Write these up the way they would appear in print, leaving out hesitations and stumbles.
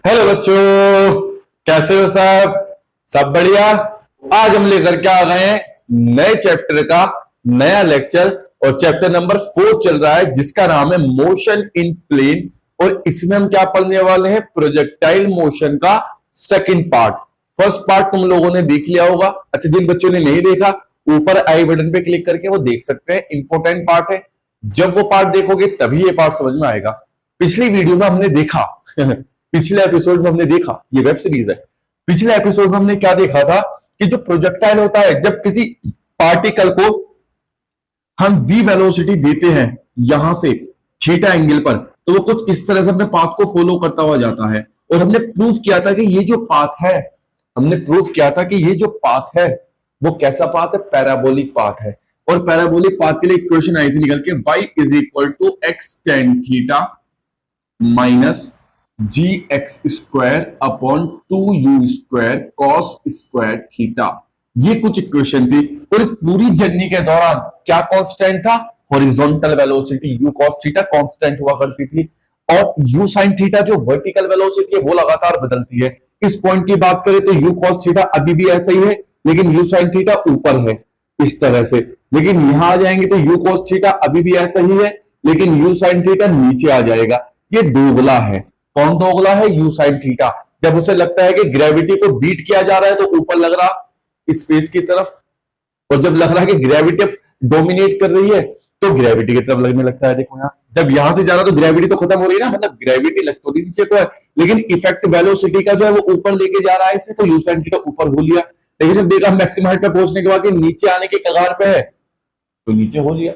Hello बच्चों, कैसे हो सब? सब बढ़िया। आज हम लेकर के आ गए हैं नए चैप्टर का नया लेक्चर। और चैप्टर नंबर 4 चल रहा है जिसका नाम है मोशन इन प्लेन। और इसमें हम क्या पढ़ने वाले हैं? प्रोजेक्टाइल मोशन का सेकंड पार्ट। फर्स्ट पार्ट तुम लोगों ने देख लिया होगा। अच्छा, जिन बच्चों ने नहीं देखा, ऊपर आई बटन पे क्लिक करके वो देख सकते हैं। इंपॉर्टेंट पार्ट है, जब वो पार्ट देखोगे तभी ये पार्ट समझ में आएगा। पिछली वीडियो में हमने देखा पिछले एपिसोड में हमने देखा, ये वेब सीरीज है। पिछले एपिसोड में हमने क्या देखा था कि जो प्रोजेक्टाइल होता है, जब किसी पार्टिकल को हम वी वेलोसिटी देते हैं यहां से थीटा एंगल पर, तो वो कुछ इस तरह से अपने पाथ को फॉलो करता हुआ जाता है। और हमने प्रूफ किया था कि ये जो पाथ है, हमने प्रूफ किया था कि ये जो पाथ है वो कैसा पाथ है? पैराबोलिक पाथ है। और पैराबोलिक पाथ के लिए इक्वेशन आई थी निकल के, y is equal to x tan theta minus g x square upon 2u² cos square theta. ये कुछ इक्वेशन थी। और इस पूरी जर्नी के दौरान क्या कांस्टेंट था? Horizontal velocity u cos theta constant हुआ करती थी। और u sin थीटा जो वर्टिकल वेलोसिटी है वो लगातार बदलती है। इस पॉइंट की बात करें तो u cos थीटा अभी भी ऐसा ही है, लेकिन u sin थीटा ऊपर है इस तरह से। लेकिन यहां आ जाएंगे तो u cos थीटा अभी भी ऐसा ही है, लेकिन u sin थीटा नीचे आ जाएगा। ये दोगला है। कौन दोगला है? u sin theta. जब उसे लगता है कि ग्रेविटी को बीट किया जा रहा है तो ऊपर लग रहा स्पेस की तरफ, और जब लग रहा है कि ग्रेविटी डोमिनेट कर रही है तो ग्रेविटी की तरफ लगने लगता है। देखो यहां, जब यहां से जा रहा तो ग्रेविटी तो खत्म हो रही है ना, मतलब ग्रेविटी लग तो नीचे को है, लेकिन इफेक्ट वेलोसिटी का जो है वो ऊपर लेके जा रहा है इसे, तो u sin थीटा ऊपर हो लिया। लेकिन जब देखा मैक्सिमम हाइट पे पहुंचने के बाद ये नीचे आने के कगार पे है तो नीचे हो लिया।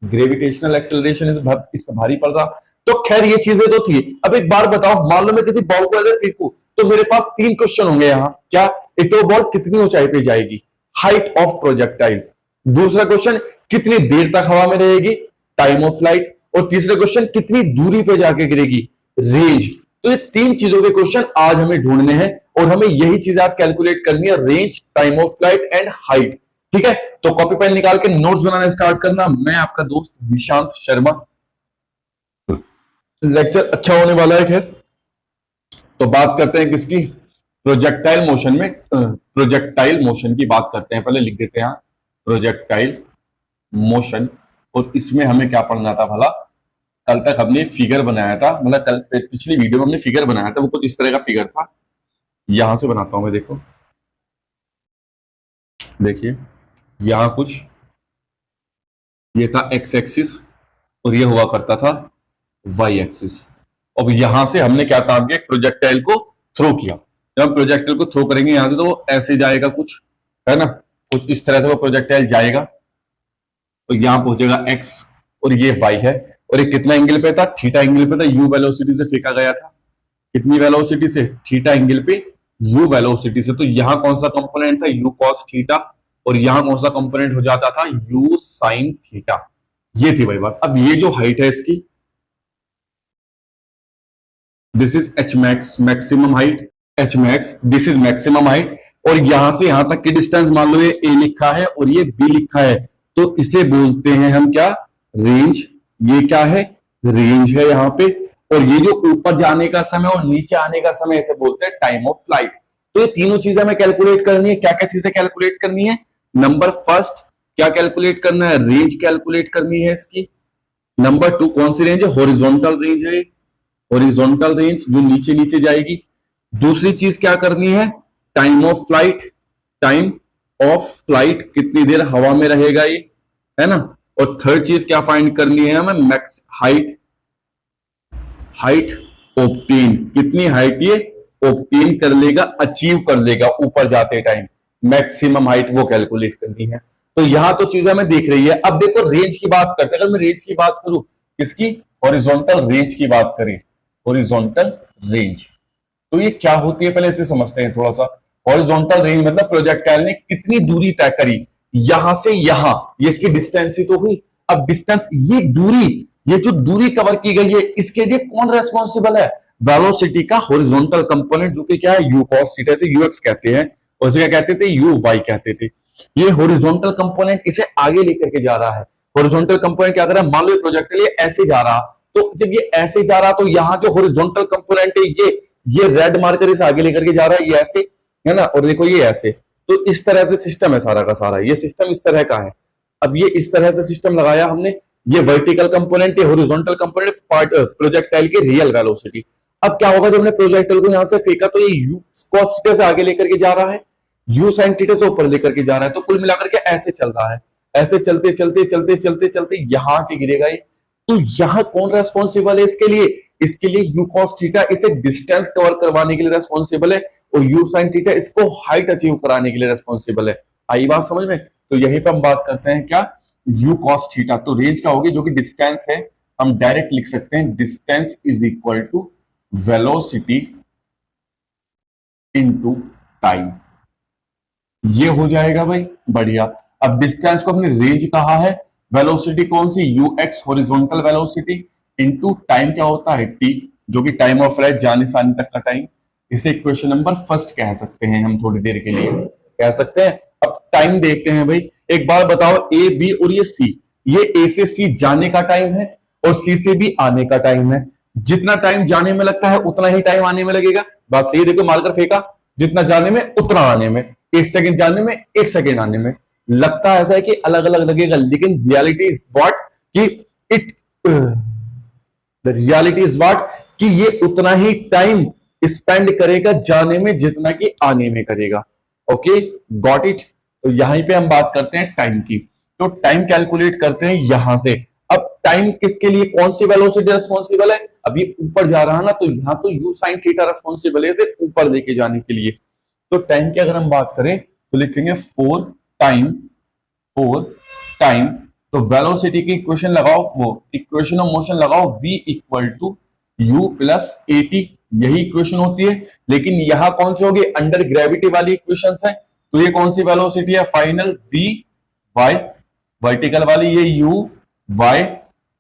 ग्रेविटेशनल एक्सेलरेशन इस पर भारी पड़ रहा। तो खैर ये चीजें तो थी। अब एक बार बताओ, मान लो मैं किसी बॉल को अगर फेंकूं तो मेरे पास 3 क्वेश्चन होंगे यहां। क्या? एक तो बॉल कितनी ऊंचाई पे जाएगी, हाइट ऑफ प्रोजेक्टाइल। दूसरा क्वेश्चन, कितनी देर तक हवा में रहेगी, टाइम ऑफ फ्लाइट। और तीसरा क्वेश्चन, कितनी दूरी पे जाके गिरेगी, रेंज। तो ये 3 चीजों के क्वेश्चन आज हमें ढूंढने हैं और हमें यही चीज आज कैलकुलेट करनी है, range, time of flight and height. ठीक है, तो कॉपी पेन निकाल के नोट्स बनाना स्टार्ट करना। मैं आपका दोस्त विशांत शर्मा। लेक्चर अच्छा होने वाला है। खैर, तो बात करते हैं किसकी? प्रोजेक्टाइल मोशन में, प्रोजेक्टाइल मोशन की बात करते हैं। पहले लिख देते हैं प्रोजेक्टाइल मोशन। और इसमें हमें क्या पढ़ना था भला? कल तक हमने फिगर बनाया था, मतलब कल पिछली वीडियो में हमने फिगर बनाया था, वो कुछ इस तरह का फिगर था। यहां से बनाता हूं मैं, देखो, देखिए यहां कुछ ये था एक्स एक्सिस और ये हुआ करता था वाई एक्सिस। अब यहां से हमने क्या काम किया? प्रोजेक्टाइल को थ्रो किया। जब हम प्रोजेक्टाइल को थ्रो करेंगे यहां से तो वो ऐसे जाएगा, कुछ है ना, कुछ इस तरह से वो प्रोजेक्टाइल जाएगा। तो यहां पहुंचेगा एक्स और ये वाई है। और ये कितना एंगल पे था? थीटा एंगल पे था। यू वेलोसिटी से फेंका गया था। कितनी वेलोसिटी से? थीटा एंगल पे यू वेलोसिटी से। तो यहां कौन सा कंपोनेंट था? You cos theta. और यहां कौन सा कंपोनेंट हो जाता था? You sine theta. ये थी भाई बात। अब ये जो हाइट है इसकी, this is H max, maximum height, H max, this is maximum height. और यहां से यहां तक की डिस्टेंस मान लो ये ए लिखा है और ये बी लिखा है, तो इसे बोलते हैं हम क्या? रेंज। ये क्या है? रेंज है यहां पे। और ये जो ऊपर जाने का समय और नीचे आने का समय, इसे बोलते हैं टाइम ऑफ फ्लाइट। तो ये तीनों चीजें हमें कैलकुलेट करनी है। क्या क्या चीजें कैलकुलेट करनी है? नंबर फर्स्ट, क्या कैलकुलेट करना है? रेंज कैलकुलेट करनी है इसकी। नंबर 2, कौन सी रेंज है? हॉरिजॉन्टल रेंज है, हॉरिजॉन्टल रेंज जो नीचे नीचे जाएगी। दूसरी चीज क्या करनी है? Time of flight. Time of flight, कितनी देर हवा में रहेगा ये, है ना। और थर्ड चीज क्या फाइंड करनी है हमें? मैक्स हाइट, हाइट ऑब्टेन, कितनी हाइट ये ऑब्टेन कर लेगा, अचीव कर लेगा ऊपर जाते टाइम, मैक्सिमम हाइट वो कैलकुलेट करनी है। तो यहां तो चीजें हमें दिख रही है। अब देखो रेंज की बात करते हैं। अगर मैं रेंज की बात करूं, किसकी? हॉरिजॉन्टल रेंज की बात करें, हॉरिजॉन्टल रेंज, तो ये क्या होती है पहले इसे समझते हैं थोड़ा सा। हॉरिजॉन्टल रेंज मतलब प्रोजेक्टाइल ने कितनी दूरी तय करी यहां से यहां, ये इसकी डिस्टेंस ही तो हुई। अब डिस्टेंस, ये दूरी, ये जो दूरी कवर की गई है, इसके लिए कौन रेस्पॉन्सिबल है? वेलोसिटी का हॉरिजॉन्टल कंपोनेंट, जो कि क्या है? यू कॉस थीटा, से यूएक्स कहते हैं और इसे क्या कहते थे? यू वाई कहते थे। ये हॉरिजॉन्टल कंपोनेंट इसे आगे लेकर के जा रहा है। हॉरिजॉन्टल कंपोनेंट क्या कर रहा है? मान लो प्रोजेक्टाइल ये ऐसे जा रहा, तो जब ये ऐसे जा रहा तो यहां जो हॉरिजॉन्टल कंपोनेंट है ये ये रेड मार्कर इस आगे लेकर के जा रहा है, ये ऐसे है ना, और देखो ये ऐसे। तो इस तरह से सिस्टम है सारा का सारा, ये सिस्टम इस तरह का है। अब ये इस तरह से सिस्टम लगाया हमने, ये वर्टिकल कंपोनेंट, ये हॉरिजॉन्टल कंपोनेंट, पार्ट प्रोजेक्टाइल की रियल वेलोसिटी। अब क्या होगा, जब हमने प्रोजेक्टाइल को यहां से फेंका तो ये यू cos थीटा से आगे लेकर के जा रहा है, यू sin थीटा से ऊपर लेकर के जा रहा है, तो कुल मिलाकर के ऐसे चल रहा है। ऐसे चलते चलते चलते चलते चलते यहां के गिरेगा ये। तो यहां कौन रेस्पॉन्सिबल है इसके लिए? इसके लिए यू cos थीटा इसे डिस्टेंस कवर करवाने के लिए रेस्पॉन्सिबल है, और यू sin थीटा इसको हाइट अचीव कराने के लिए रेस्पॉन्सिबल है। आई बात समझ में? तो यहीं पर हम बात करते हैं क्या, यू cos थीटा। तो रेंज क्या होगी, जो कि डिस्टेंस है, हम डायरेक्ट लिख सकते हैं distance is equal to velocity into time. ये हो जाएगा भाई, बढ़िया। अब डिस्टेंस को हमने रेंज कहा है, वेलोसिटी कौन सी, U X horizontal velocity, into time क्या होता है टी, जो कि टाइम ऑफ फ्लाइट जाने से आने तक का टाइम। इसे इक्वेशन नंबर फर्स्ट कह सकते हैं हम, थोड़ी देर के लिए कह सकते हैं। अब टाइम देखते हैं भाई। एक बार बताओ, ए बी और ये सी, ये ए से सी जाने का टाइम है और सी से बी आने का टाइम है। जितना टाइम जाने में लगता है उतना ही टाइम आने में लगेगा। बस ये देखो, मार्कर फेंका, जितना जाने में उतना आने में, 1 सेकेंड जाने में 1 सेकेंड आने में। लगता है ऐसा है कि अलग अलग लगेगा, लेकिन रियलिटी इज व्हाट कि it the reality is what कि ये उतना ही टाइम स्पेंड करेगा जाने में जितना कि आने में करेगा। Okay, got it. तो यहीं पे हम बात करते हैं टाइम की। तो टाइम कैलकुलेट करते हैं यहां से। अब टाइम किसके लिए, कौन सी वेलोसिटी रेस्पॉन्सिबल है? अभी ऊपर जा रहा है ना, तो यहां तो यू sin थीटा रेस्पॉन्सिबल है इसे ऊपर लेके जाने के लिए। तो टाइम की अगर हम बात करें तो लिखेंगे फोर टाइम। तो वेलोसिटी की इक्वेशन लगाओ, वो इक्वेशन ऑफ मोशन लगाओ, v equal to u plus a t, यही इक्वेशन होती है। लेकिन यहां कौन सी होगी, अंडर ग्रेविटी वाली इक्वेशन है। तो ये कौन सी वेलोसिटी है, फाइनल v y, वर्टिकल वाली ये u y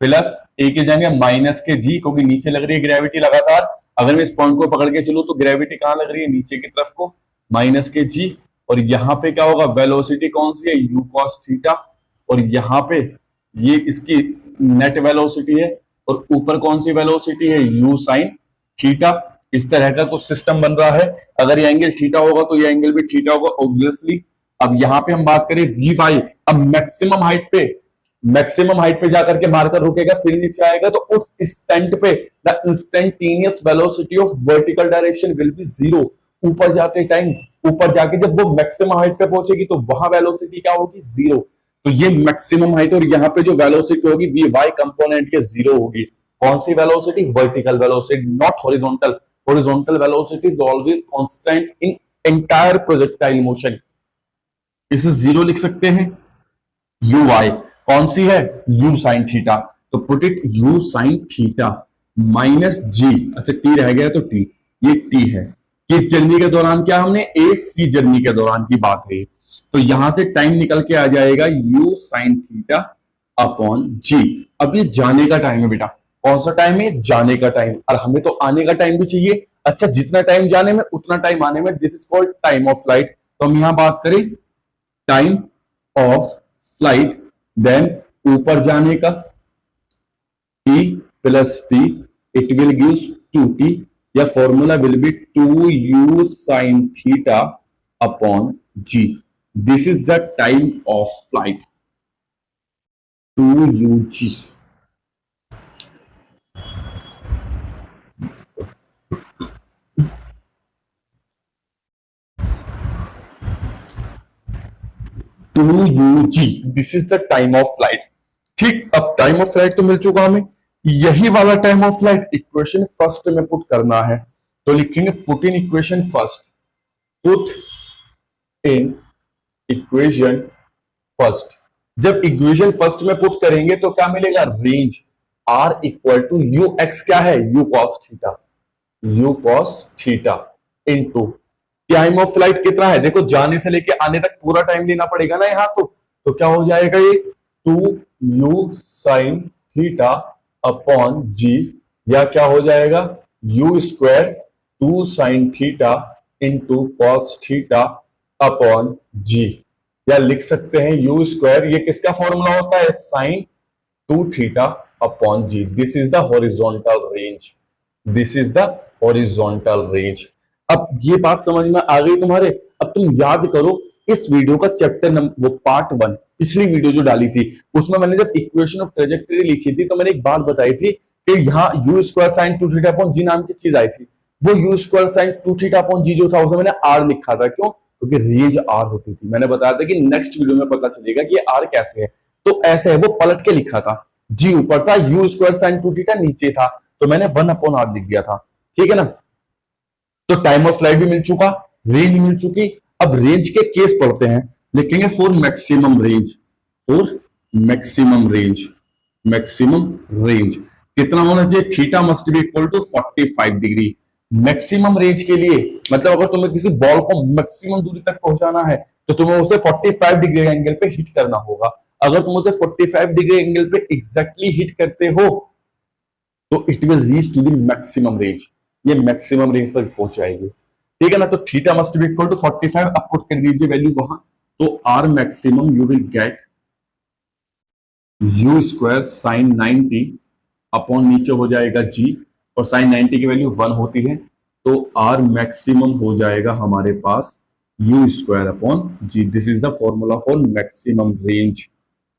प्लस ए के जाएंगे माइनस के जी, क्योंकि नीचे लग रही है ग्रेविटी लगातार। अगर मैं इस पॉइंट को पकड़ के चलूं तो ग्रेविटी कहां लग रही है, नीचे की तरफ को, माइनस के जी। और यहां पे क्या होगा, वेलोसिटी कौन सी है, यू cos थीटा, और यहां पे ये इसकी नेट वेलोसिटी है, और ऊपर कौन सी वेलोसिटी है, यू sin थीटा। इस तरह का कुछ सिस्टम बन रहा है। अगर ये एंगल थीटा होगा तो ये एंगल भी थीटा होगा ऑब्वियसली। अब यहां पे हम बात करें वी वाई, अब मैक्सिमम हाइट पे जाकर के मार्कर रुकेगा, फिर नीचे आएगा, तो उस इंस्टेंट पे the instantaneous velocity of vertical direction will be zero. ऊपर जाते टाइम, ऊपर जाके जब वो मैक्सिमम हाइट पे पहुंचेगी तो वहां वेलोसिटी क्या होगी, जीरो। तो ये मैक्सिमम हाइट, और यहाँ पे जो वेलोसिटी होगी वी वाई कंपोनेंट के जीरो होगी। कौन सी velocity, vertical velocity, not horizontal. Horizontal velocity is always constant in entire projectile motion. इसे जीरो लिख सकते हैं। यू वाई कौन सी है, यू sin थीटा, तो put it U sin theta minus G. अच्छा टी रह गया तो टी, ये टी है। किस जर्नी के दौरान, क्या हमने ए सी जर्नी के दौरान की बात है। तो यहां से टाइम निकल के आ जाएगा यू sin थीटा अपॉन जी। अब ये जाने का टाइम है बेटा, कौन सा टाइम है, जाने का टाइम, और हमें तो आने का टाइम भी चाहिए। अच्छा, जितना टाइम जाने में उतना टाइम आने में, this is called time of flight. तो हम यहां बात करें टाइम ऑफ फ्लाइट, देन ऊपर जाने का t plus T, it will gives 2t, या formula will be 2u sin theta upon g। This is the time of flight, 2ug। This is the time of flight. ठीक, अब time of flight तो मिल चुका हमें, यही वाला time of flight equation first में put करना है। तो लिखेंगे put in equation first, put in equation first. जब इक्वेशन फर्स्ट में पुट करेंगे तो क्या मिलेगा, range r equal to u x, क्या है, u cos theta into time of flight कितना है, देखो जाने से लेके आने तक पूरा टाइम लेना पड़ेगा ना यहाँ। तो क्या हो जाएगा ये 2u sin theta upon G, या क्या हो जाएगा u square 2 sin theta into cos theta upon G, या लिख सकते हैं u स्क्वायर, ये किसका फॉर्मूला होता है, sin 2 theta upon ji. This is the horizontal range, this is the horizontal range. अब ये बात समझ में आ गई तुम्हारे। अब तुम याद करो इस वीडियो का चैप्टर नंबर, वो पार्ट 1 पिछली वीडियो जो डाली थी, उसमें मैंने जब इक्वेशन ऑफ ट्रेजेक्टरी लिखी थी तो मैंने एक बात बताई थी कि यहाँ U square sine 2 theta upon G नाम की चीज आई थी। वो U square sine 2 theta upon G जो था उसमें मैंने आर लिखा था। क्यों? क्योंकि रेंज आर होती थी। मैंने बताया था कि नेक्स्ट वीडियो में पता चलेगा कि आर कैसे है। तो ऐसे है, वो पलट के लिखा था। जी ऊपर था, यू स्क्वायर साइन 2 थीटा नीचे था, तो मैंने 1 अपॉन आर लिख दिया था। ठीक है ना? तो टाइम ऑफ फ्लाइट भी मिल चुका, रेंज मिल चुकी। अब रेंज के केस पढ़ते हैं। लिखेंगे for maximum range, for maximum range, maximum range कितना होना चाहिए? Theta must be equal to 45 degree. Maximum range के लिए मतलब अगर तुम्हें किसी बॉल को मैक्सिमम दूरी तक पहुंचाना है तो तुम्हें उसे 45 डिग्री एंगल पे हिट करना होगा। अगर तुम उसे 45 डिग्री एंगल पे एग्जैक्टली हिट करते हो तो it will reach to the maximum range. ये मैक्सिमम रेंज तक पहुंच जाएगी। ठीक है ना? तो theta must be equal to 45, अब पुट कर दीजिए वैल्यू वहां। तो R maximum you will get u square sine 90 upon नीचे हो जाएगा जी, और साइन 90 की वैल्यू 1 होती है, तो आर मैक्सिमम हो जाएगा हमारे पास U square upon ji. This is the formula for maximum range.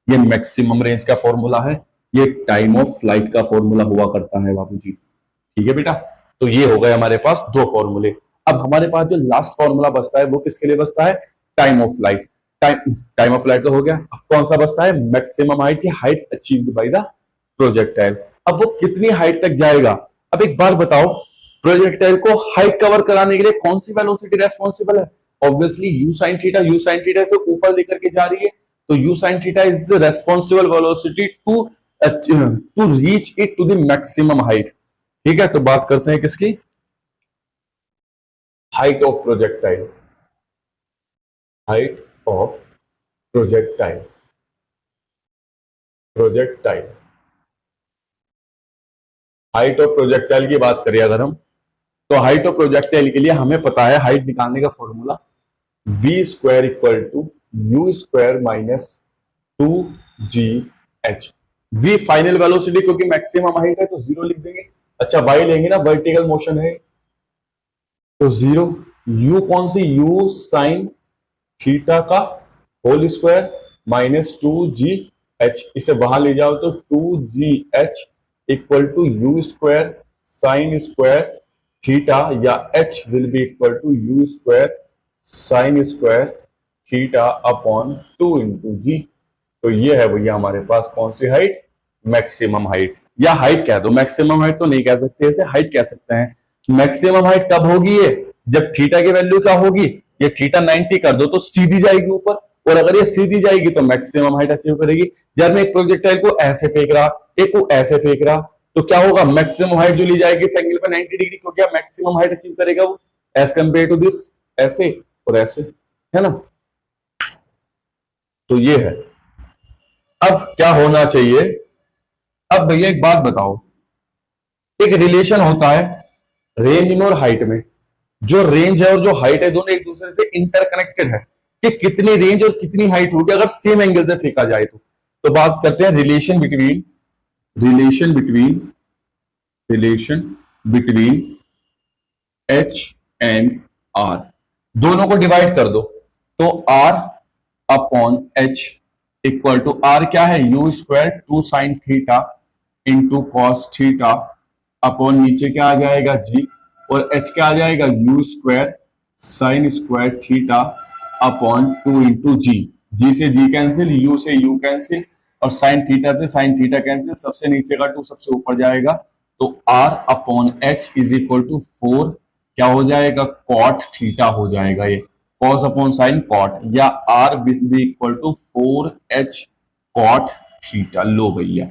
ये मैक्सिमम रेंज का फॉर्मूला है, ये टाइम ऑफ फ्लाइट का फॉर्मूला हुआ करता है बाबू जी। ठीक है बेटा? तो ये हो गए हमारे पास दो फॉर्मूले। अब हमारे पास जो लास्ट फॉर्मूला बचता है वो किसके लिए बचता है? Time of flight. Time of flight तो हो गया। अब कौन सा बचता है? Maximum height, height achieved by the projectile. अब वो कितनी हाइट तक जाएगा? अब एक बार बताओ, प्रोजेक्टाइल को हाइट कवर कराने के लिए कौन सी वेलोसिटी रेस्पॉन्सिबल है? Obviously u sine theta. U sine theta से ऊपर लेकर के जा रही है, तो u sine theta is the responsible velocity to reach it to the maximum height. ठीक है, तो बात करते हैं किसकी? Height of projectile, height of projectile, projectile. Height of projectile की बात करिए अगर हम, तो हाइट ऑफ प्रोजेक्टाइल के लिए हमें पता है हाइट निकालने का formula v square equal to you square minus 2gh। V final velocity, क्योंकि मैक्सिमम हाइट है तो जीरो लिख देंगे। अच्छा वाई लेंगे ना, वर्टिकल मोशन है तो जीरो। यू कौन सी? यू साइन थीटा का होल स्क्वायर माइनस 2gh। इसे बाहर ले जाओ तो 2gh equal to you square sine square theta, या h will be equal to you square sine square theta upon 2 into G. तो ये है भैया हमारे पास कौन सी हाइट? Maximum height. या हाइट कह दो, मैक्सिमम हाइट तो नहीं कह सकते, इसे हाइट कह सकते हैं। मैक्सिमम हाइट कब होगी ये? जब थीटा की वैल्यू क्या होगी? ये थीटा 90 कर दो तो सीधी जाएगी ऊपर, और अगर ये सीधी जाएगी तो मैक्सिमम हाइट अचीव करेगी। जब मैं एक प्रोजेक्टाइल को ऐसे फेंक रहा, एक को ऐसे फेंक रहा, तो क्या होगा? मैक्सिमम हाइट जो ली जाएगी इस एंगल पर 90 डिग्री, क्योंकि मैक्सिमम हाइट अचीव करेगा वो एज कंपेयर टू दिस, ऐसे और ऐसे, है ना? तो ये है। अब क्या होना चाहिए? अब भैया एक बात बताओ, एक रिलेशन होता है रेंज में और हाइट में। जो रेंज है और जो हाइट है दोनों एक दूसरे से इंटरकनेक्टेड है, कि कितनी रेंज और कितनी हाइट होगी अगर सेम एंगल से फेंका जाए तो बात करते हैं relation between, relation between, relation between h and R. दोनों को डिवाइड कर दो तो R upon h equal to, R क्या है? U square 2 sine theta into cos theta upon नीचे क्या आ जाएगा? जी, और एच क्या आ जाएगा? U square sine square theta upon 2 into G. G से जी कैंसिल, यू से यू कैंसिल, और साइन थीटा से साइन थीटा कैंसिल, सबसे नीचे का 2 सबसे ऊपर जाएगा, तो R upon H is equal to 4 क्या हो जाएगा? कॉट थीटा हो जाएगा। ये कॉस अपॉन साइन कॉट, या R will be equal to 4h cot theta. लो भैया,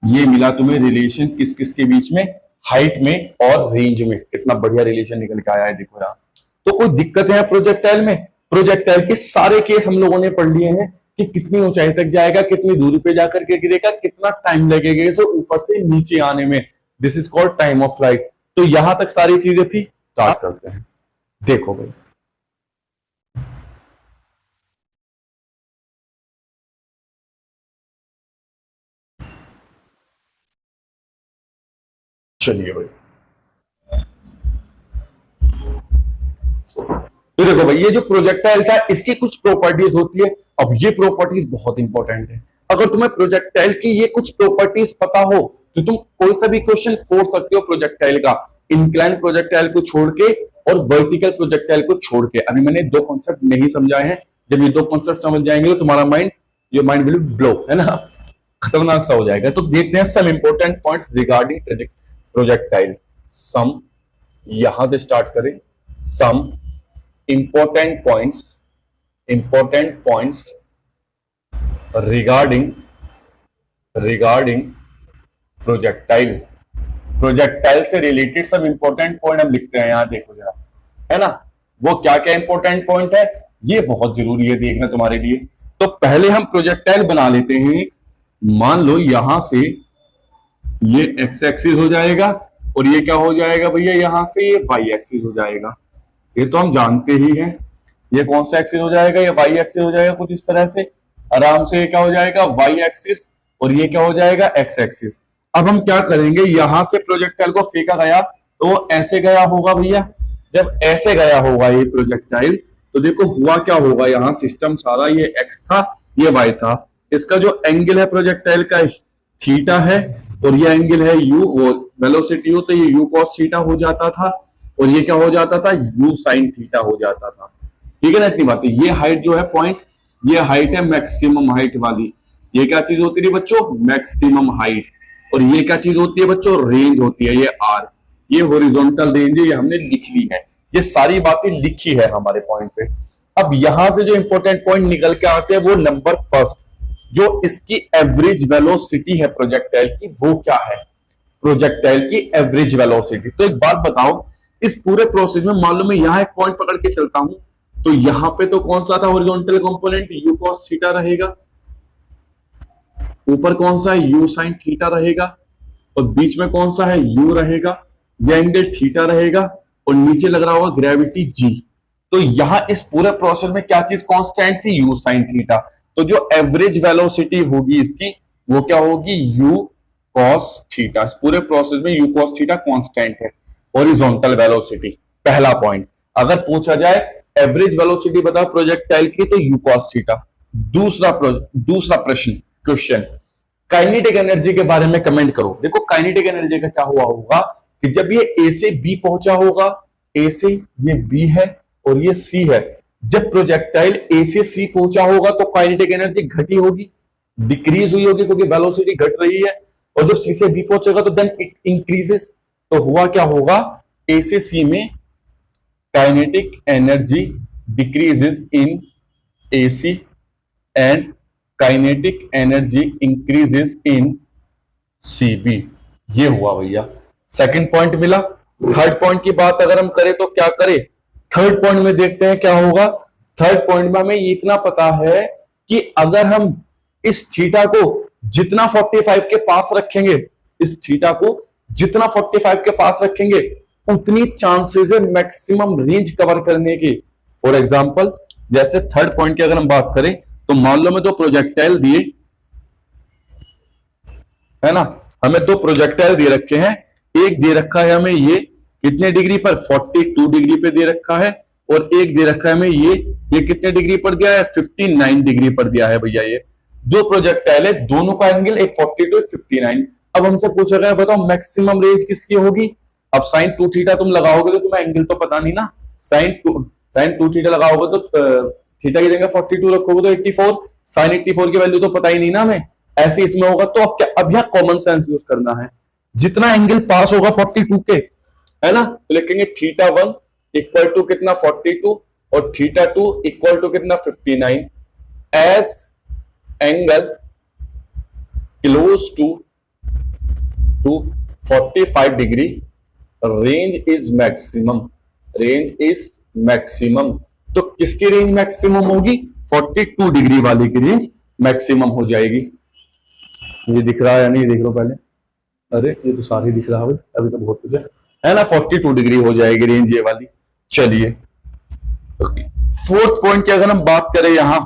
ये मिला तुम्हें रिलेशन किस किस के बीच में? हाइट में और रेंज में। कितना बढ़िया रिलेशन निकल के आया है, देखो यार। तो कोई दिक्कत है प्रोजेक्टाइल में? प्रोजेक्टाइल के सारे केस हम लोगों ने पढ़ लिए हैं कि कितनी ऊंचाई तक जाएगा, कितनी दूरी पे जाकर के गिरेगा, कितना टाइम लगेगा इसे ऊपर से नीचे आने में। This is called time of flight. तो यहां तक सारी चीजें थी। स्टार्ट करते हैं, देखो भाई। चलिए भाई, तो देखो भाई, ये जो प्रोजेक्टाइल था इसकी कुछ प्रॉपर्टीज होती है। अब ये प्रॉपर्टीज बहुत इंपॉर्टेंट है। अगर तुम्हें प्रोजेक्टाइल की ये कुछ प्रॉपर्टीज पता हो तो तुम कोई सा भी क्वेश्चन फोड़ सकते हो प्रोजेक्टाइल का, इंक्लाइन प्रोजेक्टाइल को छोड़ के और वर्टिकल प्रोजेक्टाइल को छोड़ के। अभी मैंने दो कॉन्सेप्ट नहीं समझाए हैं, जब ये दो कॉन्सेप्ट समझ जाएंगे तो तुम्हारा mind, your mind will blow, है ना, खतरनाक सा हो जाएगा। तो देखते हैं some important points regarding projectile. Some, यहां से स्टार्ट करें, some important points regarding projectile से रिलेटेड सब इंपॉर्टेंट पॉइंट हम लिखते हैं। यहां देखो जरा, है ना, वो क्या क्या इंपॉर्टेंट पॉइंट है, ये बहुत जरूरी है देखना तुम्हारे लिए। तो पहले हम प्रोजेक्टाइल बना लेते हैं। मान लो यहां से ये एक्स एक्सिस हो जाएगा और ये क्या हो जाएगा भैया, यहां से ये वाई एक्सिस हो जाएगा। ये तो हम जानते ही हैं। ये कौन सा एक्सिस हो जाएगा, ये वाई एक्सिस हो जाएगा कुछ इस तरह से आराम से। ये क्या हो जाएगा, वाई एक्सिस, और ये क्या हो जाएगा, एक्स एक्सिस। अब हम क्या करेंगे, यहां से प्रोजेक्टाइल को फेंका गया तो वो ऐसे गया होगा भैया। जब ऐसे गया होगा ये प्रोजेक्टाइल तो देखो हुआ क्या होगा, यहां सिस्टम सारा, ये एक्स था ये वाई था, इसका जो एंगल है प्रोजेक्टाइल का थीटा है, और ये एंगल है यू, वो वेलोसिटी हो तो ये यू कॉस थीटा हो जाता था, और ये क्या हो जाता था, यू साइन थीटा हो जाता था। ठीक है ना, इतनी बात है। ये हाइट जो है पॉइंट, ये हाइट है मैक्सिमम हाइट वाली। ये क्या चीज होती है बच्चों, मैक्सिमम हाइट। और ये क्या चीज होती है बच्चों, रेंज होती है, ये आर। ये हॉरिजॉन्टल रेंज है, ये हमने लिख ली है, ये सारी बातें लिखी है हमारे पॉइंट पे। अब यहां से जो इंपॉर्टेंट पॉइंट निकल के आते हैं वो नंबर फर्स्ट, जो इसकी एवरेज वेलोसिटी है प्रोजेक्टाइल की, वो क्या है, प्रोजेक्टाइल की एवरेज वेलोसिटी। तो एक बात बताओ, इस पूरे प्रोसेस में मान लो मैं यहां एक पॉइंट पकड़ के चलता हूं, तो यहां पे तो कौन सा था horizontal component, you cos theta रहेगा, ऊपर कौन सा है, यू साइन थीटा रहेगा, और बीच में कौन सा है, यू रहेगा, यह एंगल थीटा रहेगा, और नीचे लग रहा होगा ग्रेविटी जी। तो यहां इस पूरे प्रोसेस में क्या चीज कांस्टेंट थी, यू साइन थीटा। तो जो एवरेज वेलोसिटी होगी इसकी वो क्या होगी, यू कॉस थीटा। इस पूरे प्रोसेस में यू कॉस थीटा कांस्टेंट है, हॉरिजॉन्टल वेलोसिटी। पहला पॉइंट। अगर पूछा जाए एवरेज वेलोसिटी बताओ प्रोजेक्टाइल की, तो यू कॉस थीटा। दूसरा प्रश्न, क्वेश्चन, काइनेटिक एनर्जी के बारे में कमेंट करो। देखो काइनेटिक एनर्जी का क्या हुआ होगा कि जब ये ए से बी पहुंचा होगा, ए से ये बी है और ये सी है, जब प्रोजेक्टाइल ए से सी पहुंचा होगा तो काइनेटिक एनर्जी घटी होगी, डिक्रीज हुई होगी क्योंकि वेलोसिटी घट रही है, और जब सी से बी पहुंचेगा तो देन इट इंक्रीजेस। तो हुआ क्या होगा, ए से सी में kinetic energy decreases in AC and kinetic energy increases in CB. ये हुआ भैया, सेकंड पॉइंट मिला। थर्ड पॉइंट की बात अगर हम करें तो क्या करें, थर्ड पॉइंट में देखते हैं क्या होगा। थर्ड पॉइंट में हमें इतना पता है कि अगर हम इस थीटा को जितना 45 के पास रखेंगे, इस थीटा को जितना 45 के पास रखेंगे उतनी चांसेस है मैक्सिमम रेंज कवर करने की। फॉर एग्जांपल जैसे थर्ड पॉइंट की अगर हम बात करें तो मान लो मैं दो प्रोजेक्टाइल दिए, है ना, हमें दो प्रोजेक्टाइल दे रखे हैं। एक दे रखा है हमें ये कितने डिग्री पर, 42 डिग्री पे दे रखा है, और एक दे रखा है हमें ये कितने डिग्री पर दिया है, 59 डिग्री पर दिया है भैया। ये दो प्रोजेक्टाइल है, दोनों का एंगल एक 42 एक 59। अब हमसे पूछा गया बताओ मैक्सिमम रेंज किसकी होगी। अब साइन 2 थीटा तुम लगाओगे तो तुम्हें एंगल तो पता नहीं ना, साइन 2 थीटा लगाओगे तो थीटा की जगह 42 रखोगे तो 84, साइन 84 की वैल्यू तो पता ही नहीं ना हमें, ऐसे इसमें होगा। तो अब क्या, अब यहां कॉमन सेंस यूज करना है, जितना एंगल पास होगा 42 के, है ना, तो लिखेंगे थीटा 1 इक्वल टू कितना 42 और थीटा 2 इक्वल टू कितना 59, as angle close to 45 degree range is maximum. तो किसकी रेंज मैक्सिमम होगी, 42 डिग्री वाले की रेंज मैक्सिमम हो जाएगी। ये दिख रहा है या नहीं देख लो पहले, अरे ये तो सारी दिख रहा है अभी तो बहुत कुछ है ना, 42 डिग्री हो जाएगी रेंज ये वाली। चलिए फोर्थ पॉइंट की अगर हम बात करें, यहां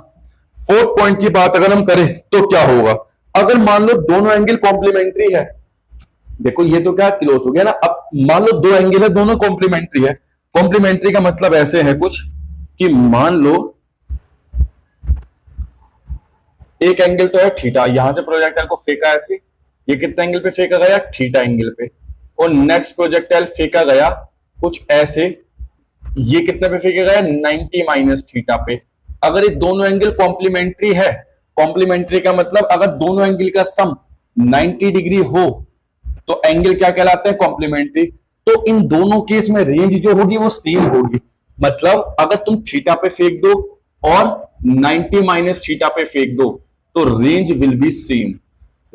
फोर्थ पॉइंट की बात अगर हम करें तो क्या होगा, अगर मान लो दोनों एंगल कॉम्प्लीमेंट्री है, देखो ये तो क्या क्लोज हो गया ना। अब मान लो दो एंगल है दोनों कॉम्प्लीमेंट्री है, कॉम्प्लीमेंट्री का मतलब ऐसे है कुछ कि मान लो एक एंगल तो है थीटा, यहां से प्रोजेक्टाइल को फेंका ऐसे, ये कितना एंगल पे फेंका गया, थीटा एंगल पे, और नेक्स्ट प्रोजेक्टाइल फेंका गया कुछ ऐसे, ये कितने पे फेंका गया, 90 माइनस थीटा पे। अगर ये दोनों एंगल कॉम्प्लीमेंट्री है, कॉम्प्लीमेंट्री का मतलब अगर दोनों एंगल का सम 90 डिग्री हो तो एंगल क्या कहलाता है, कॉम्प्लीमेंट्री। तो इन दोनों केस में रेंज जो होगी वो सेम होगी। मतलब अगर तुम थीटा पे फेंक दो और 90 माइनस थीटा पे फेंक दो तो range will be same.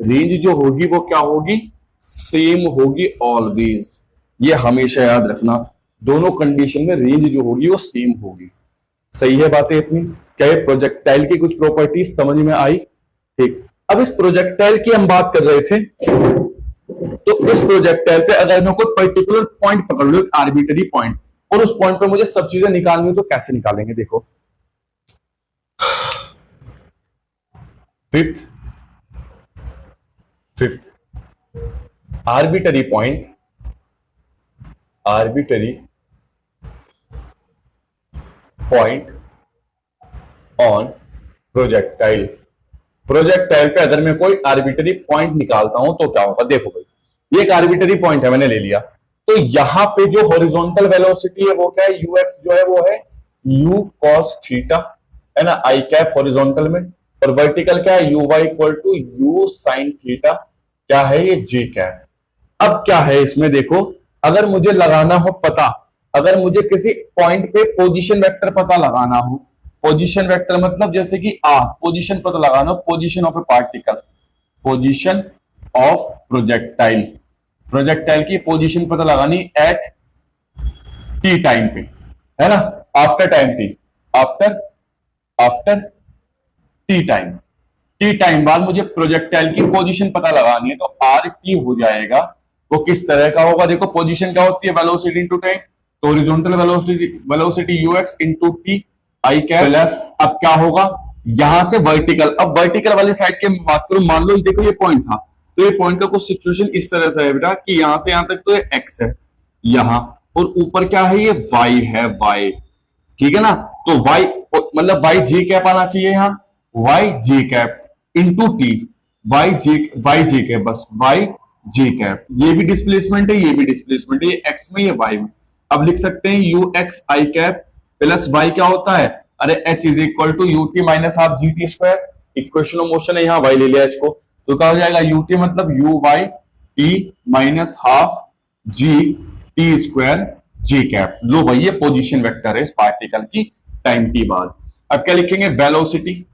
Range जो होगी वो क्या होगी, सेम होगी ऑलवेज। ये हमेशा याद रखना, दोनों कंडीशन में रेंज जो होगी वो सेम होगी। सही है बातें इतनी? क्या ये प्रोजेक्टाइल की कुछ प्रॉपर्टीज समझ में आई? ठीक, अब इस प्रोजेक्टाइल की हम बात कर रहे थे, तो इस प्रोजेक्टाइल पे अगर मैं कोई पर्टिकुलर पॉइंट पकड़ लूं, आर्बिट्ररी पॉइंट, और उस पॉइंट पे मुझे सब चीजें निकालनी हो तो कैसे निकालेंगे? देखो, fifth arbitrary point, on projectile. Projectile पे अगर मैं कोई आर्बिट्ररी पॉइंट निकालता हूं तो क्या होगा? देखो भाई, ये एक आर्बिट्ररी पॉइंट है, मैंने ले लिया, तो यहां पे जो हॉरिजॉन्टल वेलोसिटी है वो क्या है, ux जो है वो है u cos थीटा, है ना, आई कैप हॉरिजॉन्टल में, और वर्टिकल क्या है, uy equal to u sin theta, क्या है ये, j कैप। अब क्या है इसमें देखो, अगर मुझे लगाना हो पता, अगर मुझे किसी पॉइंट पे पोजीशन वेक्टर पता लगाना हो, पोजीशन वेक्टर मतलब जैसे कि पोजीशन पता लगाना हो, position of A particle, position of projectile, projectile की पोजीशन पता लगानी एट टी टाइम पे, है ना, after time T, after T time बाद मुझे प्रोजेक्टाइल की पोजीशन पता लगानी है, तो आर टी हो जाएगा। वो किस तरह का होगा, देखो पोजीशन क्या होती है, वेलोसिटी इनटू टाइम, तो horizontal velocity UX into T I cap plus, अब क्या होगा यहां से वर्टिकल, अब वर्टिकल वाली साइड की बात करूं, मान लो देखो ये पॉइंट था, तो ये पॉइंट का कुछ सिचुएशन इस तरह से है बेटा कि यहां से यहां तक तो ये एक्स है यहां, और ऊपर क्या है, ये वाई है, वाई, ठीक है ना, तो वाई मतलब वाई जे कैप आना चाहिए यहाँ, Y j cap into T, Y j cap, बस वाई जे कैप, ये भी डिस्प्लेसमेंट है, ये भी डिस्प्लेसमेंट है, ये एक्स में, ये वाई में। अब लिख सकते हैं u x i cap plus y क्या होता है, अरे h is equal to u t minus half G T square, equation of motion है, यहाँ वाई ले लिया एच को, तो क्या हो जाएगा, यू टी मतलब U Y T minus half G T square J cap. लो भाई, ये पोजीशन वेक्टर है इस पार्टिकल की टाइम टी बाद। अब क्या लिखेंगे, वेलोसिटी,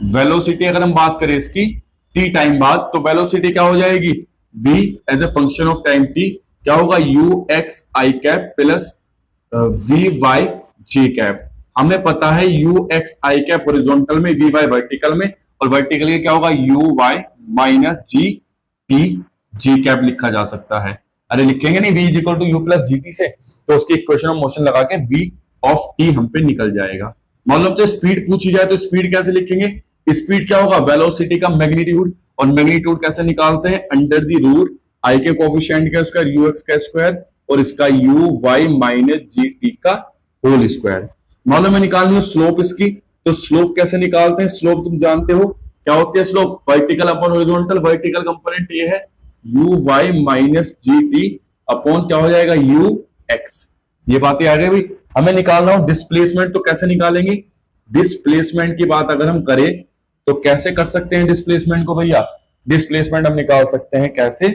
वेलोसिटी अगर हम बात करें इसकी टी टाइम बाद, तो वेलोसिटी क्या हो जाएगी, v as a function of time t, क्या होगा, u x i cap plus v y j cap. हमें पता है u x i cap horizontal में, वी वाई वर्टिकल में, और वर्टिकल के क्या होगा, u y minus g t j cap लिखा जा सकता है। अरे लिखेंगे नहीं, v is equal to u plus g t से, तो उसकी इक्वेशन ऑफ मोशन लगा के v ऑफ t हम पे निकल जाएगा। मतलब से स्पीड पूछी जाए तो स्पीड कैसे लिखेंगे, स्पीड क्या होगा, वेलोसिटी का मैग्नीट्यूड, और मैग्नीट्यूड कैसे निकालते हैं, अंडर द रूट आई के कोफिशिएंट का स्क्वायर, यू एक्स का स्क्वायर, और इसका u y minus g t का होल स्क्वायर। मान लो मैं निकालनी हो स्लोप इसकी, तो स्लोप कैसे निकालते हैं, स्लोप तुम जानते हो क्या होती है slope, vertical upon horizontal, vertical component ये है u y minus g t upon क्या हो जाएगा, यू एक्स। ये बातें आ गई भाई। हमें निकालना हो डिस्प्लेसमेंट, तो कैसे निकालेंगे, डिस्प्लेसमेंट की बात अगर हम करें तो कैसे कर सकते हैं डिस्प्लेसमेंट को भैया, डिस्प्लेसमेंट हम निकाल सकते हैं कैसे,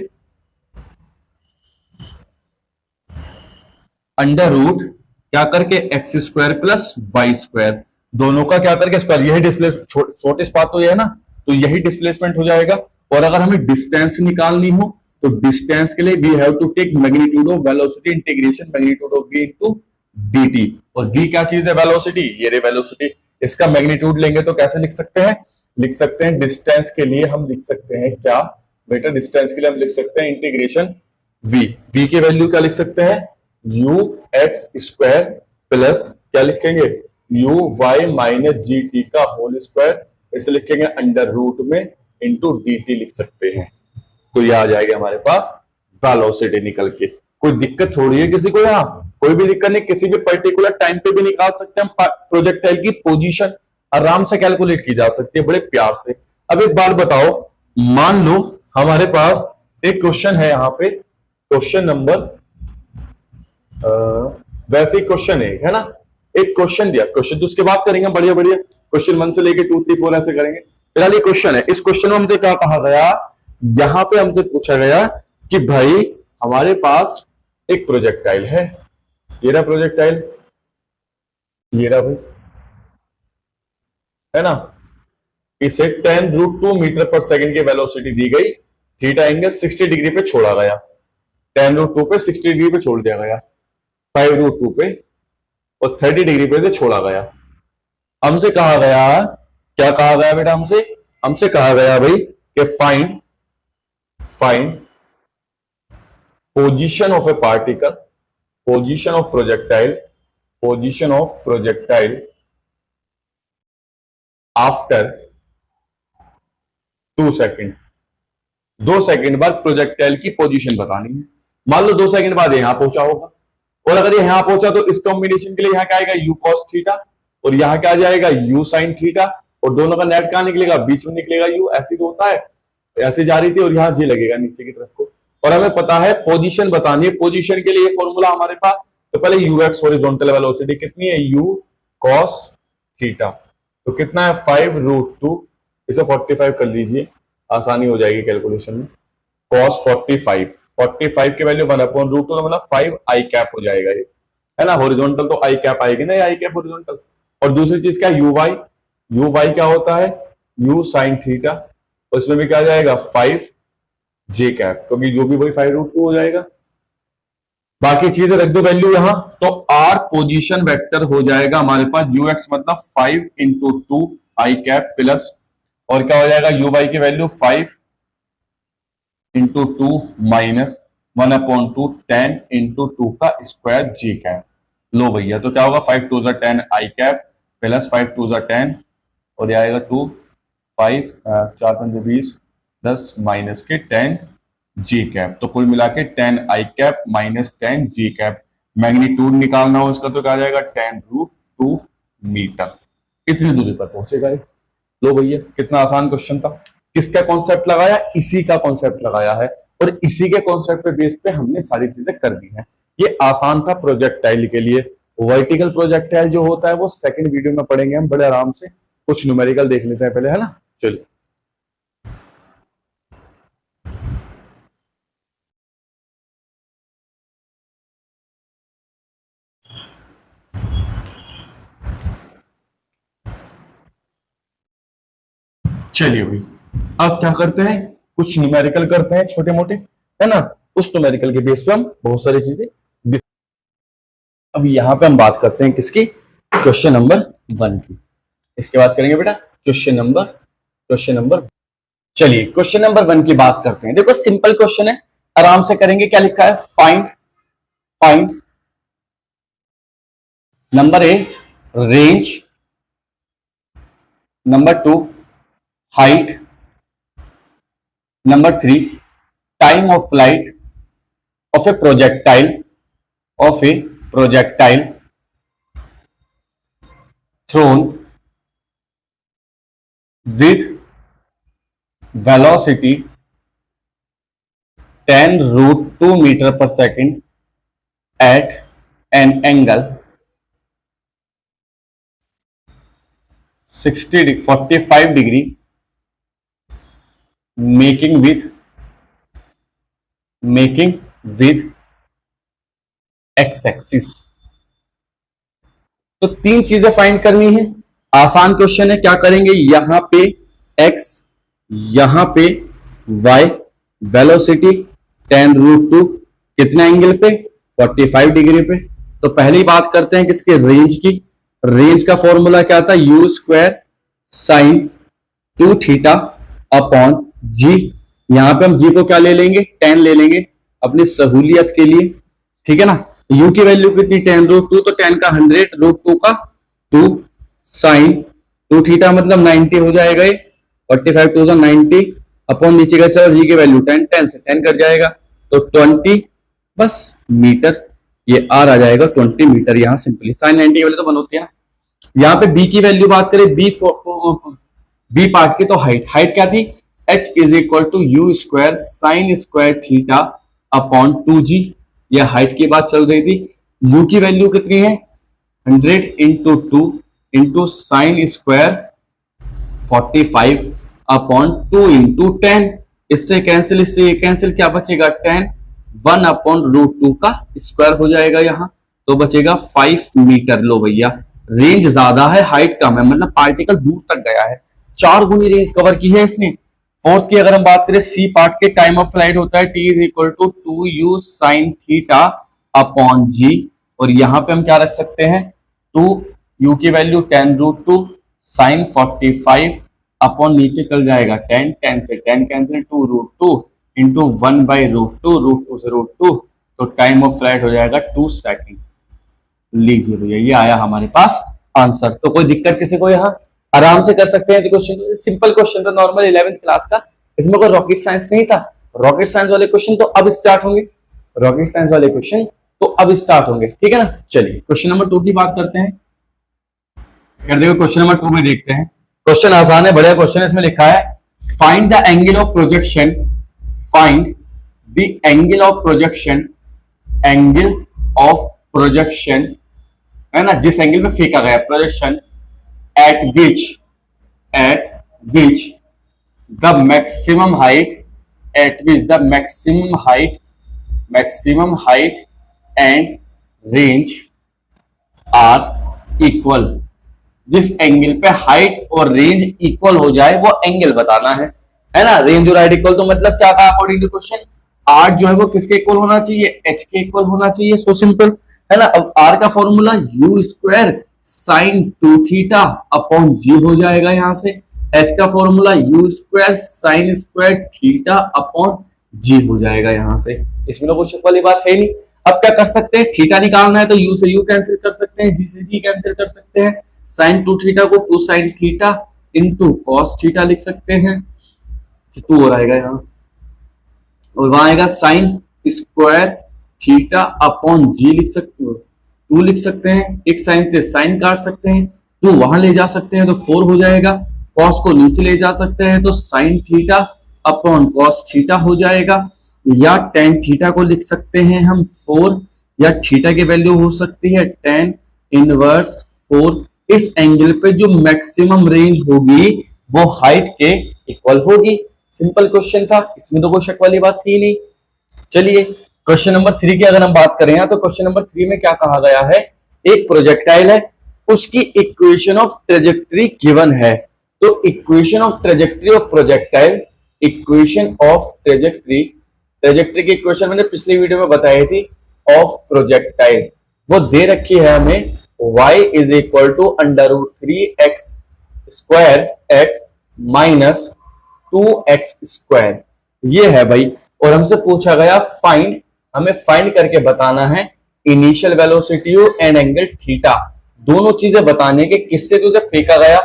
अंडर रूट क्या करके x square plus y square, दोनों का क्या करके स्क्वायर, यही डिस्प्लेस, शॉर्टेस्ट पाथ तो ये है ना, तो यही डिस्प्लेसमेंट हो जाएगा। और अगर हमें डिस्टेंस निकालनी हो तो डिस्टेंस के लिए we have to take magnitude of velocity integration magnitude of v into dt, और v क्या चीज है, वेलोसिटी, ये रे वेलोसिटी, इसका मैग्नीट्यूड लेंगे तो कैसे लिख सकते हैं, लिख सकते हैं डिस्टेंस के लिए हम लिख सकते हैं क्या बेटा, डिस्टेंस के लिए हम लिख सकते हैं इंटीग्रेशन v की वैल्यू क्या लिख सकते हैं, u एक्स स्क्वायर प्लस क्या लिखेंगे, u y minus g t का होल स्क्वायर, इसे लिखेंगे अंडर रूट में इंटू डी टी लिख सकते हैं। तो ये आ जाएगा हमारे पास वेलोसिटी निकल के। कोई दिक्कत थोड़ी है किसी को यहाँ, कोई भी दिक्कत नहीं, किसी भी पर्टिकुलर टाइम पे भी निकाल सकते हैं हम प्रोजेक्टाइल की पोजीशन, आराम से कैलकुलेट की जा सकती है बड़े प्यार से। अब एक बात बताओ, मान लो हमारे पास एक क्वेश्चन है यहाँ पे, क्वेश्चन नंबर वैसे ही क्वेश्चन है ना, एक क्वेश्चन दिया, क्वेश्चन तो उसके बाद करेंगे बढ़िया बढ़िया, क्वेश्चन 1 से लेके 2 3 4 ऐसे करेंगे। फिलहाल ये क्वेश्चन है, इस क्वेश्चन में हमसे क्या कहा गया, यहां पे हमसे पूछा गया कि भाई हमारे पास एक प्रोजेक्टाइल है, ये रहा प्रोजेक्टाइल, ये रहा भाई, है ना, इसे 10√2 मीटर पर सेकंड की वेलोसिटी दी गई, थीटा एंगल 60 डिग्री पे छोड़ा गया, 10√2 पे 60 डिग्री पे छोड़ दिया गया, 5√2 पे और 30 डिग्री पे से छोड़ा गया। हमसे कहा गया, क्या कहा गया बेटा, हमसे कहा गया भाई कि find position of A particle, position of projectile after 2 second, 2 second बाद प्रोजेक्टाइल की पोजीशन बतानी है। मान लो 2 सेकेंड बाद यहां पहुंचा होगा, और अगर यहां पहुंचा तो इस कॉम्बिनेशन के लिए यहां क्या आएगा, u cos थीटा, और यहां क्या आ जाएगा, u sin थीटा, और दोनों का नेट कहां निकलेगा, बीच में निकलेगा u, ऐसी तो होता है, ऐसे जा रही थी और यहां g लगेगा नीचे की तरफ को, और हमें पता है पोजीशन बतानी है, पोजीशन के लिए फॉर्मूला हमारे पास, तो पहले ux हॉरिजॉन्टल वेलोसिटी कितनी है, u cos थीटा, तो कितना है 5√2, इसे 45 कर लीजिए, आसानी हो जाएगी कैलकुलेशन में, cos 45 की वैल्यू 1/√2 तो मतलब 5 आई कैप हो जाएगा ये, है ना, हॉरिजॉन्टल तो आई कैप आएगी ना, आई कैप हॉरिजॉन्टल। और दूसरी चीज क्या, यू वाई क्या होता है, u sin थीटा, और इसमें भी क्या जाएगा 5 जे कैप, क्योंकि जो भी वही 5√2 हो जाएगा। बाकी चीजें रख दो वैल्यू यहां, तो r पोजीशन वेक्टर हो जाएगा हमारे पास ux मतलब 5 इंटू 2 आई कैप प्लस, और क्या हो जाएगा uy की वैल्यू 5 इंटू 2 माइनस 1/2 10 इंटू 2 का स्क्वायर जी कैप। लो भैया, तो क्या होगा 5 2 10 आई कैप प्लस 5 2 10, और यह आएगा 2 5 4 5 20 10 माइनस के 10 जी कैप, तो कुल मिला के 10 आई कैप माइनस 10 जी कैप। मैग्नीट्यूड निकालना हो इसका तो क्या आ जाएगा 10√2 मीटर, इतनी दूरी पर पहुंचेगा ये। लो भैया, कितना आसान क्वेश्चन था, किसका कॉन्सेप्ट लगाया, इसी का कॉन्सेप्ट लगाया है, और इसी के कॉन्सेप्ट पे बेस पे हमने सारी चीजें कर दी हैं। ये आसान था प्रोजेक्टाइल के लिए। वर्टिकल प्रोजेक्टाइल जो होता है वो सेकंड वीडियो में पढ़ेंगे हम बड़े आराम से, कुछ न्यूमेरिकल देख लेते हैं पहले, है ना, चलिए। चलिए भाई, अब क्या करते हैं, कुछ न्यूमेरिकल करते हैं छोटे मोटे, है ना, उस न्यूमेरिकल के बेस पे हम बहुत सारी चीजें। अब यहां पे हम बात करते हैं किसकी, क्वेश्चन नंबर 1 की, इसके बाद करेंगे बेटा क्वेश्चन नंबर। चलिए क्वेश्चन नंबर 1 की बात करते हैं। देखो सिंपल क्वेश्चन है, आराम से करेंगे। क्या लिखा है, find number a range, number 2 height, number 3 time of flight of a projectile thrown with velocity 10√2 meter per second at an angle 45 degree, making with x-axis। तो 3 चीजें फाइंड करनी है, आसान क्वेश्चन है। क्या करेंगे, यहां पे x, यहां पे y, वेलोसिटी 10√2, कितना एंगल पे 45 डिग्री पे। तो पहली बात करते हैं किसके, रेंज की। रेंज का फॉर्मूला क्या था, u square sine 2 theta upon G. यहां पे हम जी को क्या ले लेंगे, 10 ले लेंगे अपनी सहूलियत के लिए, ठीक है ना। u की वैल्यू कितनी 10√2, तो 10 का 100√2 का 2 साइन 2 थीटा मतलब 90 हो जाएगा ये, 45 2 90 अपॉन नीचे का चलो जी की वैल्यू 10 10 से 10 कट जाएगा तो 20 बस मीटर। ये आर आ जाएगा 20 मीटर। यहाँ सिंपली साइन 90 वाले तो बन होती है ना। यहाँ पे बी की वैल्यू बात करें, बी पार्ट की, तो हाइट क्या थी, h is equal to you square sine square theta upon 2g। ये हाइट की बात चल रही थी। u की वैल्यू कितनी है, 100 into 2 into sine square 45 upon 2 into 10। इससे कैंसिल, इससे कैंसिल, क्या बचेगा 10, 1 अपॉन √2 का स्क्वायर हो जाएगा यहाँ, तो बचेगा 5 मीटर। लो भैया, रेंज ज्यादा है, हाइट कम है, मतलब पार्टिकल दूर तक गया है, 4 गुनी रेंज कवर की है इसने। फोर्थ की अगर हम बात करें, सी पार्ट के टाइम ऑफ फ्लाइट होता है t is equal to 2u sine theta upon g, और यहां पे हम क्या रख सकते हैं, 2u की वैल्यू 10√2 साइन 45 अपॉन नीचे चल जाएगा 10, 10 से 10 कैंसिल, 2√2 इंटू 1/√2, √2 से √2, तो टाइम ऑफ फ्लाइट हो जाएगा 2 सेकेंड। लीजिए भैया, ये आया हमारे पास आंसर। तो कोई दिक्कत किसी को, यहाँ आराम से कर सकते हैं। तो क्वेश्चन सिंपल क्वेश्चन था, नॉर्मल 11th क्लास का, इसमें कोई रॉकेट साइंस नहीं था। रॉकेट साइंस वाले क्वेश्चन तो अब स्टार्ट होंगे, रॉकेट साइंस वाले क्वेश्चन तो अब स्टार्ट होंगे, ठीक है ना। चलिए क्वेश्चन नंबर 2 की बात करते हैं। कर देखो क्वेश्चन नंबर 2 में देखते हैं। क्वेश्चन आसान है, बढ़िया क्वेश्चन है। इसमें लिखा है find the angle of projection, find the angle of projection, angle of projection है ना, जिस एंगल पे फेंका गया projection, at which the maximum height, at which the maximum height and range are equal। जिस एंगल पे हाइट और range equal हो जाए वो एंगल बताना है ना। रेंज और हाइट इक्वल तो मतलब क्या था, अकॉर्डिंग टू क्वेश्चन, आर जो है वो किसके इक्वल होना चाहिए, एच के इक्वल होना चाहिए। सो सिंपल है ना। अब आर का formula U square sine 2 theta upon G हो जाएगा यहाँ से। एच का formula U square sine square theta upon G हो जाएगा यहाँ से। इसमें तो कुछ वाली बात है नहीं। अब क्या कर सकते हैं, थीटा निकालना है तो यू से यू कैंसिल कर सकते हैं, जी से जी कैंसिल कर सकते हैं। साइन 2 थीटा को 2 sine theta into cos theta लिख सकते हैं, 2 हो जाएगा यहाँ, और वहां आएगा साइन स्क्वायर थीटा अपॉन जी लिख सकते हो, 2 लिख सकते हैं। एक साइन से साइन काट सकते हैं, 2 वहां ले जा सकते हैं तो 4 हो जाएगा। कॉस को नीचे ले जा सकते हैं तो sign theta upon cos theta हो जाएगा, या टेन थीटा को लिख सकते हैं हम 4, या थीटा की वैल्यू हो सकती है tan इनवर्स 4। इस एंगल पे जो मैक्सिमम रेंज होगी वो हाइट के इक्वल होगी। सिंपल क्वेश्चन था, इसमें तो कोई शक वाली बात थी नहीं। चलिए क्वेश्चन नंबर 3 की अगर हम बात करें तो क्वेश्चन नंबर 3 में क्या कहा गया है, एक प्रोजेक्टाइल है, उसकी इक्वेशन ऑफ ट्रेजेक्ट्री गिवन है। तो equation of trajectory of projectile, equation of trajectory, trajectory की इक्वेशन मैंने पिछली वीडियो में बताई थी, ऑफ प्रोजेक्टाइल वो दे रखी है हमें, y is equal to √3x square x minus 2x square, ये है भाई। और हमसे पूछा गया फाइंड, हमें फाइंड करके बताना है initial velocity and angle theta, दोनों चीजें बताने के किससे तुझे फेंका गया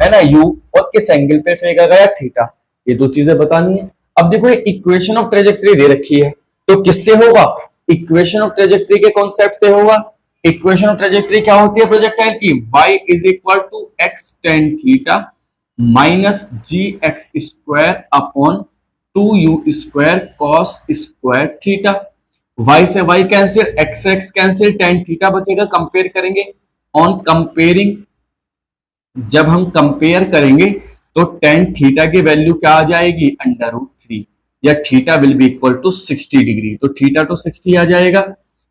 है ना u, और किस एंगल पे फेंका गया थीटा, ये 2 चीजें बतानी है। अब देखो ये इक्वेशन ऑफ ट्रेजेक्ट्री दे रखी है, तो किससे होगा, इक्वेशन ऑफ ट्रेजेक्ट्री के कॉन्सेप्ट से होगा। इक्वेशन ऑफ ट्रेजेक्ट्री क्या होती है प्रोजेक्टाइल की, y is equal to x tan theta minus gx square upon 2u square cos square theta. y से y कैंसिल, x से x कैंसिल, tan थीटा बचेगा। कंपेयर करेंगे, ऑन कंपेयरिंग जब हम कंपेयर करेंगे तो tan थीटा की वैल्यू क्या आ जाएगी, √3, या theta will be equal to 60 degree, तो थीटा तो 60 आ जाएगा।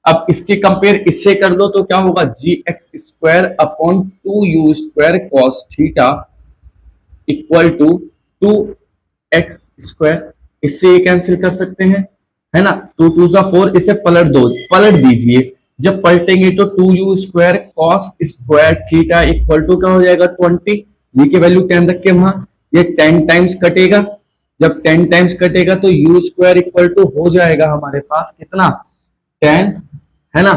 अब इसके कंपेयर इससे कर दो तो क्या होगा, gx square upon 2u square cos theta equal to 2x square, इससे ये कैंसिल कर सकते हैं है ना, 2 2 4, इसे पलट दो, पलट दीजिए। जब पलटेंगे तो 2u square cos square theta equal to क्या हो जाएगा 20, जी की वैल्यू 10 रख के वहां, ये 10 टाइम्स कटेगा। जब 10 टाइम्स कटेगा तो u स्क्वायर इक्वल टू हो जाएगा हमारे पास कितना 10 है ना,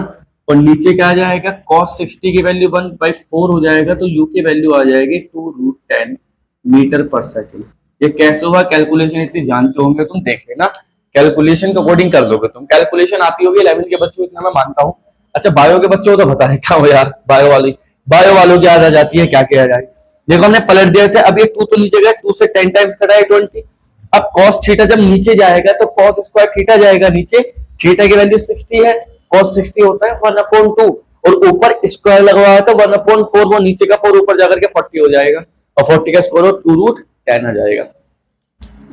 और नीचे क्या आ जाएगा cos 60 की वैल्यू 1/4 हो जाएगा, तो u की वैल्यू आ जाएगी 2√10 मीटर पर सेकेंड। ये कैसे हुआ, कैलकुलेशन इतनी जानते होंगे तुम, देख लेना कैलकुलेशन के अकॉर्डिंग कर लोगे तुम, कैलकुलेशन आती होगी 11 के बच्चों, इतना मैं मानता हूं। अच्छा बायो के बच्चों को तो बता देता हूँ यार, बायो वालों की याद आ जाती है, क्या किया जाए। देखो हमने पलट दिया से, अब ये 2 तो नीचे गया, 2 से 10 टाइम्स कटा है 20। अब cos थीटा जब नीचे जाएगा तो cos स्क्वायर थीटा जाएगा नीचे, थीटा की वैल्यू 60 है, cos 60 होता है 1/2, और ऊपर स्क्वायर लगा हुआ है तो 1/4, वो नीचे का 4 ऊपर जाकर के 40 हो जाएगा, और 40 का स्क्वायर 2√10 आ जाएगा।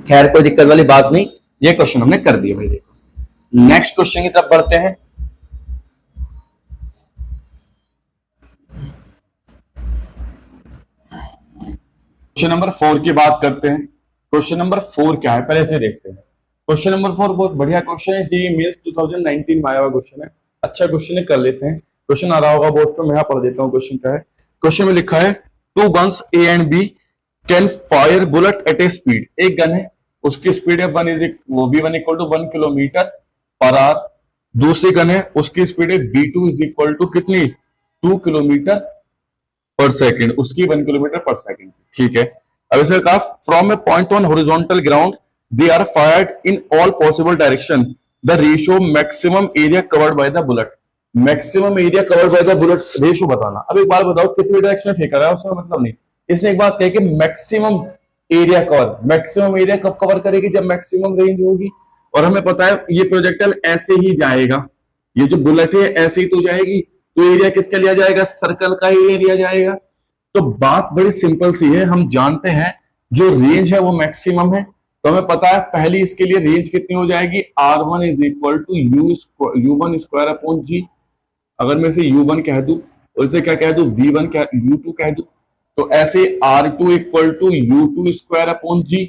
खैर कोई दिक्कत वाली बात नहीं, ये क्वेश्चन हमने कर दिया भाई। देखो नेक्स्ट क्वेश्चन की तरफ बढ़ते हैं। क्वेश्चन नंबर 4 की बात करते हैं। क्वेश्चन नंबर 4 क्या है पहले से देखते हैं। क्वेश्चन नंबर 4 बहुत बढ़िया क्वेश्चन है, जेईई मेंस 2019 में आया हुआ क्वेश्चन है, अच्छा क्वेश्चन है, कर लेते हैं। क्वेश्चन आ रहा होगा बोर्ड पे, मैं यहाँ पढ़ देता हूँ क्वेश्चन क्या है। क्वेश्चन में लिखा है 2 guns A and B can fire bullet at a speed. एक गन है उसकी स्पीड है V1 equal to 1 kilometre per hour, दूसरी गन है उसकी स्पीड है V2 इज इक्वल टू कितनी 2 किलोमीटर पर सेकंड, उसकी 1 किलोमीटर पर सेकंड। ठीक है, अब इसमें कहा from a point on horizontal ground they are fired in all possible direction, the ratio maximum area covered by the bullet. Maximum area covered by the bullet ratio बताना। अब एक बार बताओ किस भी डायरेक्शन में फेंका रहा है उसका मतलब नहीं, इसने एक बात कही कि maximum area cover, maximum area कब कवर करेगी जब मैक्सिमम रेंज होगी, और हमें पता है ये प्रोजेक्टाइल ऐसे ही जाएगा, ये जो बुलेट है ऐसे ही तो जाएगी, तो एरिया किसका लिया जाएगा, सर्कल का एरिया लिया जाएगा। तो बात बड़ी सिंपल सी है, हम जानते हैं जो रेंज है वो मैक्सिमम है, तो हमें पता है पहली इसके लिए रेंज कितनी हो जाएगी R1 is equal to U1 square upon G। अगर मैं इसे U1 कह दूं और इसे क्या कह दूं V1 क्या U2 कह दूं, तो ऐसे R2 equal to U2 square upon G,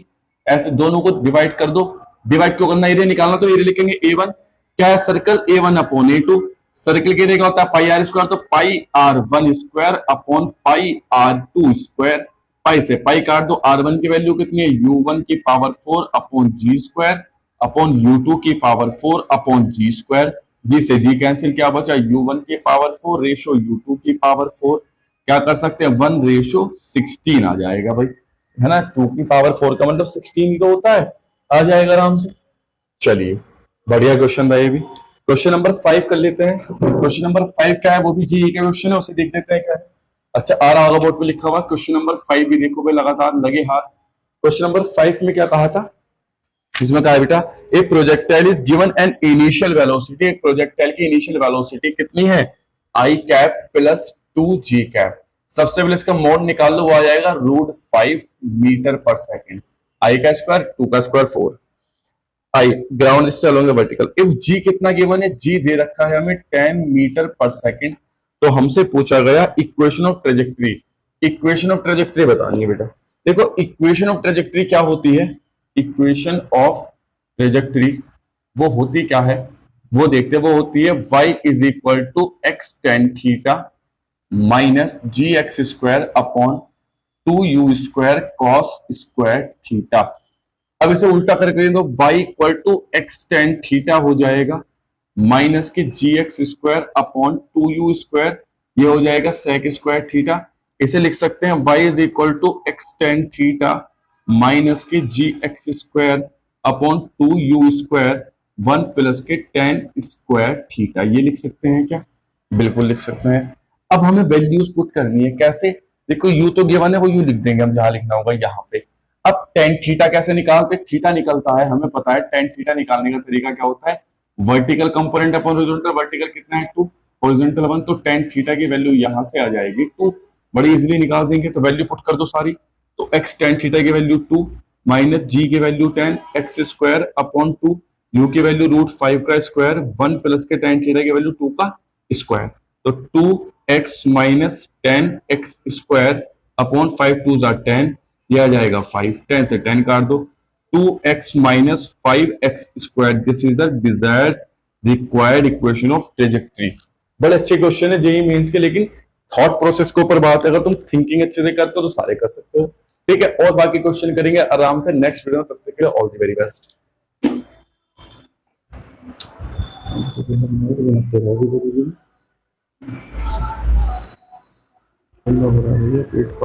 ऐसे दोनों को डिवाइड कर दो। डिवाइड क्यों करना, एरिया निकालना, तो एरिया लिखेंगे A1 क्या है circle A1 upon A2, circle के एरिया क्या होता है पाई आर स्क्वायर, तो pi R1 square upon pi R2 square, pi से पाई काट दो, R1 की वैल्यू कितनी है U1 की power 4 upon G square upon U2 की power 4 upon G square, G से G कैंसिल, क्या बचा U1 की पावर 4 रेशो U2 की पावर 4, क्या कर सकते हैं 1:16 आ जाएगा भाई, है ना। 2 की पावर 4 का मतलब 16 ही तो होता है, आ जाएगा आराम से। चलिए बढ़िया क्वेश्चन था ये भी। क्वेश्चन नंबर 5 कर लेते हैं। क्वेश्चन नंबर 5 क्या है, वो भी जेईई का क्वेश्चन है, उसे देख लेते हैं क्या है। अच्छा आ रहा होगा बोर्ड पे लिखा हुआ क्वेश्चन नंबर 5 भी देखो भाई, लगातार लगे हाथ। क्वेश्चन नंबर 5 में क्या कहा था, इसमें कहा बेटा ए projectile is given an initial velocity, एक प्रोजेक्टाइल की इनिशियल वेलोसिटी कितनी है I cap plus 2G cap. सबसे पहले इसका मोड निकाल लो, वो आ जाएगा √5 मीटर पर सेकेंड, I का स्क्वायर 2 का square 4, I ground distance along the vertical. If G कितना गिवन है, जी दे रखा है हमें 10 मीटर पर सेकंड, तो हमसे पूछा गया equation of trajectory. Equation of trajectory बतानी है बेटा। देखो इक्वेशन ऑफ ट्रेजेक्टरी क्या होती है, इक्वेशन ऑफ ट्रेजेक्टरी वो होती क्या है वो देखते हैं, वो होती है y is equal to x tan theta minus g x square upon 2u square cos square theta. अब इसे उल्टा करके तो y equal to x tan theta हो जाएगा माइनस के g x square upon 2u square, ये हो जाएगा सेक स्क्वायर थीटा। इसे लिख सकते हैं y is equal to x tan theta minus के g x square upon 2u square 1 plus के टेन स्क्वायर थीटा, ये लिख सकते हैं क्या, बिल्कुल लिख सकते हैं। अब हमें वैल्यूज पुट करनी है, कैसे, देखो u तो गिवन है वो u लिख देंगे हम, जहां लिखना होगा यहाँ पे। अब टेन थीटा कैसे निकालते, थीटा निकलता है हमें पता है, टेन थीटा निकालने का तरीका क्या होता है, vertical component upon horizontal, vertical कितना है 2, हॉरिजॉन्टल 1, तो टेन थीटा की वैल्यू यहां से आ जाएगी 2, बड़ी इजीली निकाल देंगे। तो वैल्यू पुट कर दो सारी, तो एक्स टेन थीटा की वैल्यू 2 माइनस जी की value 10 x square upon 2, you की वैल्यू √5 का स्क्वायर 1 प्लस के टेन थीटा की वैल्यू 2 का स्क्वायर, तो 2x minus 10x square upon 5 2 10, यह आ जाएगा 5, 10 से 10 काट दो, 2x minus 5x square, this is the desired required equation of trajectory. बड़े अच्छे क्वेश्चन है जेईई मेंस के, लेकिन थॉट प्रोसेस के ऊपर बात है, अगर तुम थिंकिंग अच्छे से करते हो तो सारे कर सकते हो। ठीक है, और बाकी क्वेश्चन करेंगे आराम से नेक्स्ट वीडियो में, तब तक के लिए all the very best. Pet